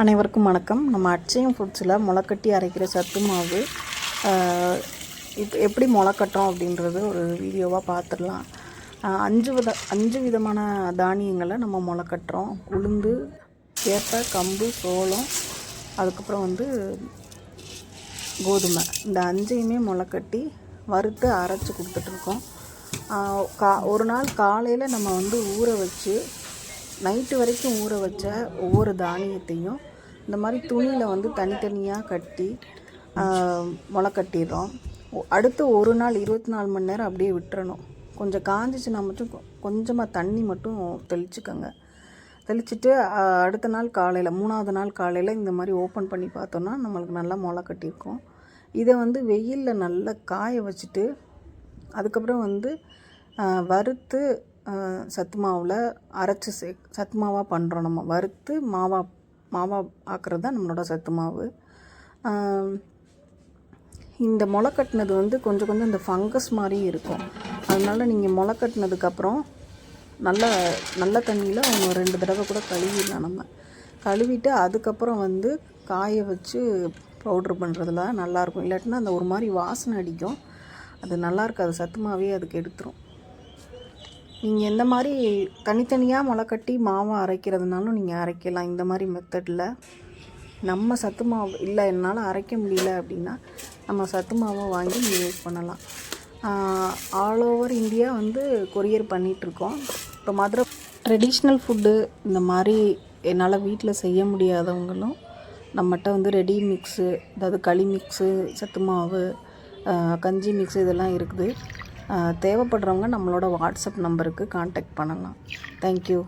அனைவருக்கும் வணக்கம். நம்ம அட்சயம் ஃபுட்ஸில் முளைக்கட்டி அரைக்கிற சத்து மாவு இப்போ எப்படி முளைக்கட்டுறோம் அப்படின்றது ஒரு வீடியோவாக பார்த்துடலாம். 5 விதமான தானியங்களை நம்ம முளைக்கட்டுறோம். உளுந்து, கேப்பை, கம்பு, சோளம், அதுக்கப்புறம் கோதுமை. இந்த 5ஐயுமே முளைக்கட்டி வறுத்து அரைச்சி கொடுத்துட்ருக்கோம். ஒரு நாள் காலையில் நம்ம ஊற வச்சு நைட்டு வரைக்கும் ஊற வச்ச ஒவ்வொரு தானியத்தையும் இந்த மாதிரி துணியில் தனித்தனியாக கட்டி முளைக்கட்டிடுறோம். அடுத்து ஒரு நாள் 24 மணி நேரம் அப்படியே விட்டுறணும். கொஞ்சம் காஞ்சிச்சுன்னா மட்டும் கொஞ்சமாக தண்ணி மட்டும் தெளிச்சுக்கோங்க. தெளிச்சுட்டு அடுத்த நாள் காலையில் 3ஆவது நாள் காலையில் இந்த மாதிரி ஓப்பன் பண்ணி பார்த்தோன்னா நம்மளுக்கு நல்லா முளைக்கட்டியிருக்கும். இதை வெயிலில் நல்லா காய வச்சுட்டு அதுக்கப்புறம் வறுத்து சத்து மாவில் அரைச்சி சத்து மாவாக பண்ணுறோம். நம்ம வறுத்து மாவாக ஆக்குறது தான் நம்மளோட சத்து மாவு. இந்த முளைக்கட்டினது கொஞ்சம் இந்த ஃபங்கஸ் மாதிரி இருக்கும். அதனால் நீங்கள் முளைக்கட்டினதுக்கப்புறம் நல்ல தண்ணியில் 2 தடவை கூட கழுவிடலாம். நம்ம கழுவிட்டு அதுக்கப்புறம் காய வச்சு பவுட்ரு பண்ணுறதுல நல்லாயிருக்கும். இல்லாட்டினா அந்த ஒரு மாதிரி வாசனை அடிக்கும். அது நல்லா இருக்காது. சத்து மாவே அதுக்கு எடுத்துரும். நீங்கள் எந்த மாதிரி தனித்தனியாக முளைக்கட்டி மாவை அரைக்கிறதுனாலும் நீங்கள் அரைக்கலாம். இந்த மாதிரி மெத்தடில் நம்ம சத்து மாவு இல்லை என்னால் அரைக்க முடியல அப்படின்னா நம்ம சத்து மாவை வாங்கி யூஸ் பண்ணலாம். ஆல் ஓவர் இந்தியா கொரியர் பண்ணிகிட்ருக்கோம். இப்போ மதுரை ட்ரெடிஷ்னல் ஃபுட்டு இந்த மாதிரி என்னால் வீட்டில் செய்ய முடியாதவங்களும் நம்மகிட்ட ரெடி மிக்ஸு, அதாவது களி மிக்ஸு, சத்து மாவு, கஞ்சி மிக்ஸு இதெல்லாம் இருக்குது. தேவைப்படுறவங்க நம்மளோட வாட்ஸ்அப் நம்பருக்கு கான்டாக்ட் பண்ணலாம். தேங்க்யூ.